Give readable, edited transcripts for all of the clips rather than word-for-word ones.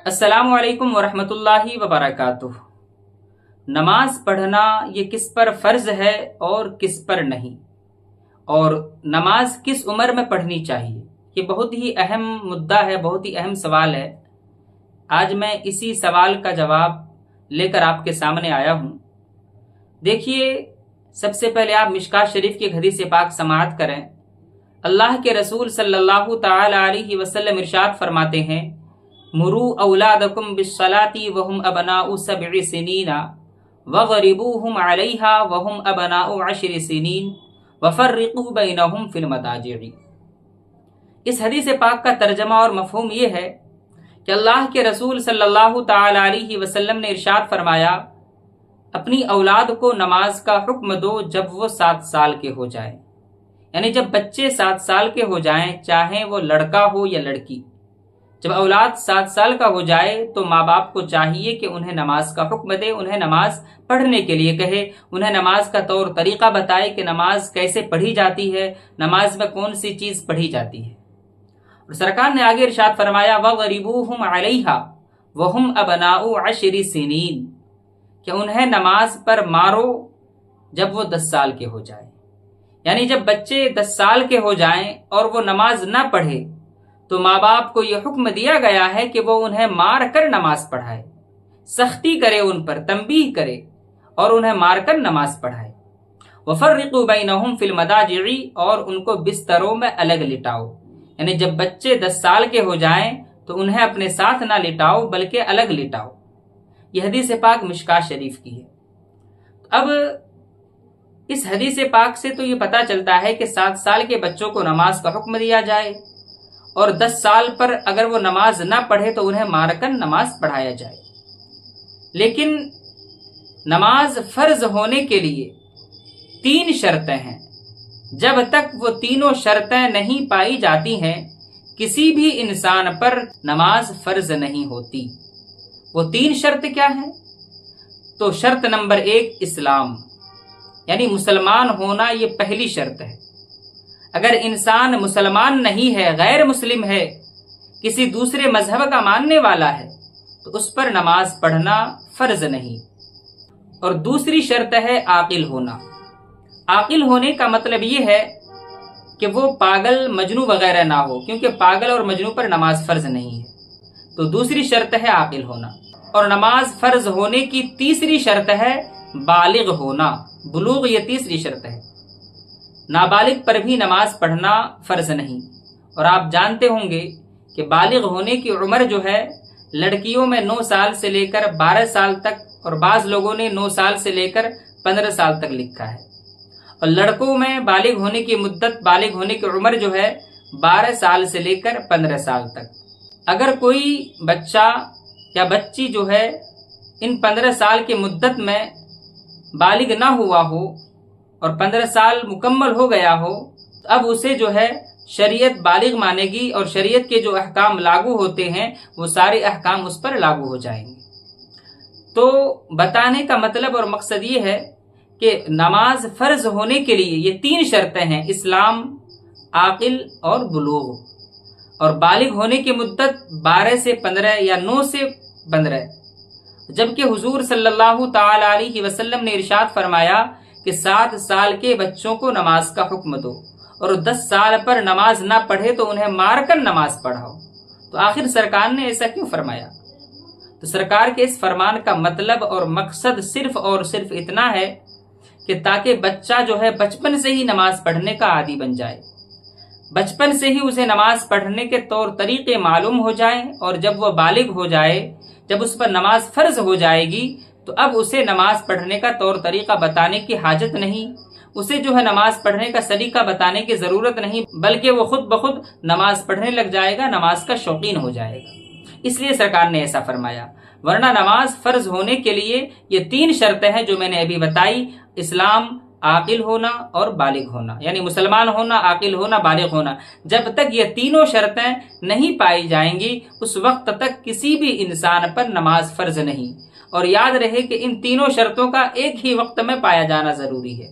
السلام علیکم ورحمۃ اللہ وبرکاتہ۔ نماز پڑھنا یہ کس پر فرض ہے اور کس پر نہیں، اور نماز کس عمر میں پڑھنی چاہیے، یہ بہت ہی اہم مدعا ہے، بہت ہی اہم سوال ہے۔ آج میں اسی سوال کا جواب لے کر آپ کے سامنے آیا ہوں۔ دیکھیے، سب سے پہلے آپ مشکوٰۃ شریف کی ایک حدیث پاک سماعت کریں۔ اللہ کے رسول صلی اللہ تعالی علیہ وسلم ارشاد فرماتے ہیں، مروا اولادکم بالصلاۃ وهم ابناء 7 سنین وضربوهم علیہا وهم ابناء 10 سنین وفرقوا بینہم فی المضاجع۔ اس حدیث پاک کا ترجمہ اور مفہوم یہ ہے کہ اللہ کے رسول صلی اللہ تعالی علیہ وسلم نے ارشاد فرمایا، اپنی اولاد کو نماز کا حکم دو جب وہ 7 سال کے ہو جائیں، یعنی جب بچے 7 سال کے ہو جائیں، چاہے وہ لڑکا ہو یا لڑکی۔ جب اولاد 7 سال کا ہو جائے تو ماں باپ کو چاہیے کہ انہیں نماز کا حکم دے، انہیں نماز پڑھنے کے لیے کہے، انہیں نماز کا طور طریقہ بتائے کہ نماز کیسے پڑھی جاتی ہے، نماز میں کون سی چیز پڑھی جاتی ہے۔ اور سرکار نے آگے ارشاد فرمایا، وَضَرِبُوهُمْ عَلَيْهَا وَهُمْ أَبْنَاءُ 10 سنین، کہ انہیں نماز پر مارو جب وہ 10 سال کے ہو جائیں، یعنی جب بچے 10 سال کے ہو جائیں اور وہ نماز نہ پڑھے تو ماں باپ کو یہ حکم دیا گیا ہے کہ وہ انہیں مار کر نماز پڑھائے، سختی کرے، ان پر تنبیہ کرے اور انہیں مار کر نماز پڑھائے۔ وَفَرِّقُوا بَيْنَهُمْ فِي الْمَضَاجِعِ، اور ان کو بستروں میں الگ لٹاؤ، یعنی جب بچے 10 سال کے ہو جائیں تو انہیں اپنے ساتھ نہ لٹاؤ بلکہ الگ لٹاؤ۔ یہ حدیث پاک مشکوٰۃ شریف کی ہے۔ اب اس حدیث پاک سے تو یہ پتہ چلتا ہے کہ 7 سال کے بچوں کو نماز کا حکم دیا جائے، اور 10 سال پر اگر وہ نماز نہ پڑھے تو انہیں مار کر نماز پڑھایا جائے۔ لیکن نماز فرض ہونے کے لیے 3 شرطیں ہیں۔ جب تک وہ تینوں شرطیں نہیں پائی جاتی ہیں، کسی بھی انسان پر نماز فرض نہیں ہوتی۔ وہ 3 شرط کیا ہیں؟ تو شرط نمبر 1 اسلام، یعنی مسلمان ہونا، یہ پہلی شرط ہے۔ اگر انسان مسلمان نہیں ہے، غیر مسلم ہے، کسی دوسرے مذہب کا ماننے والا ہے، تو اس پر نماز پڑھنا فرض نہیں۔ اور دوسری شرط ہے عاقل ہونا۔ عاقل ہونے کا مطلب یہ ہے کہ وہ پاگل، مجنوں وغیرہ نہ ہو، کیونکہ پاگل اور مجنوں پر نماز فرض نہیں ہے۔ تو دوسری شرط ہے عاقل ہونا۔ اور نماز فرض ہونے کی تیسری شرط ہے بالغ ہونا۔ بلوغ یہ تیسری شرط ہے۔ نابالغ پر بھی نماز پڑھنا فرض نہیں۔ اور آپ جانتے ہوں گے کہ بالغ ہونے کی عمر جو ہے، لڑکیوں میں 9 سال سے لے کر 12 سال تک، اور بعض لوگوں نے 9 سال سے لے کر 15 سال تک لکھا ہے۔ اور لڑکوں میں بالغ ہونے کی مدت، بالغ ہونے کی عمر جو ہے 12 سال سے لے کر 15 سال تک۔ اگر کوئی بچہ یا بچی جو ہے ان 15 سال کی مدت میں بالغ نہ ہوا ہو اور 15 سال مکمل ہو گیا ہو، تو اب اسے جو ہے شریعت بالغ مانے گی، اور شریعت کے جو احکام لاگو ہوتے ہیں وہ سارے احکام اس پر لاگو ہو جائیں گے۔ تو بتانے کا مطلب اور مقصد یہ ہے کہ نماز فرض ہونے کے لیے یہ 3 شرطیں ہیں، اسلام، عاقل اور بلوغ۔ اور بالغ ہونے کی مدت 12 سے 15 یا 9 سے 15، جبکہ حضور صلی اللہ تعالی علیہ وسلم نے ارشاد فرمایا کہ 7 سال کے بچوں کو نماز کا حکم دو، اور 10 سال پر نماز نہ پڑھے تو انہیں مار کر نماز پڑھاؤ۔ تو آخر سرکار نے ایسا کیوں فرمایا؟ تو سرکار کے اس فرمان کا مطلب اور مقصد صرف اور صرف اتنا ہے کہ تاکہ بچہ جو ہے بچپن سے ہی نماز پڑھنے کا عادی بن جائے، بچپن سے ہی اسے نماز پڑھنے کے طور طریقے معلوم ہو جائیں، اور جب وہ بالغ ہو جائے، جب اس پر نماز فرض ہو جائے گی، تو اب اسے نماز پڑھنے کا طور طریقہ بتانے کی حاجت نہیں، اسے جو ہے نماز پڑھنے کا سلیقہ بتانے کی ضرورت نہیں، بلکہ وہ خود بخود نماز پڑھنے لگ جائے گا، نماز کا شوقین ہو جائے گا۔ اس لیے سرکار نے ایسا فرمایا۔ ورنہ نماز فرض ہونے کے لیے یہ 3 شرطیں ہیں جو میں نے ابھی بتائی، اسلام، عاقل ہونا اور بالغ ہونا، یعنی مسلمان ہونا، عاقل ہونا، بالغ ہونا۔ جب تک یہ تینوں شرطیں نہیں پائی جائیں گی، اس وقت تک کسی بھی انسان پر نماز فرض نہیں۔ اور یاد رہے کہ ان تینوں شرطوں کا ایک ہی وقت میں پایا جانا ضروری ہے۔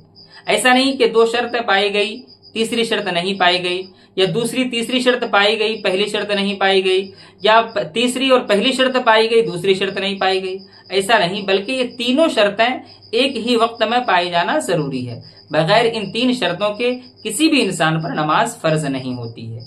ایسا نہیں کہ 2 شرطیں پائی گئی، تیسری شرط نہیں پائی گئی، یا تیسری شرط پائی گئی پہلی شرط نہیں پائی گئی، یا تیسری اور پہلی شرط پائی گئی دوسری شرط نہیں پائی گئی، ایسا نہیں، بلکہ یہ تینوں شرطیں ایک ہی وقت میں پائی جانا ضروری ہے۔ بغیر ان 3 شرطوں کے کسی بھی انسان پر نماز فرض نہیں ہوتی ہے۔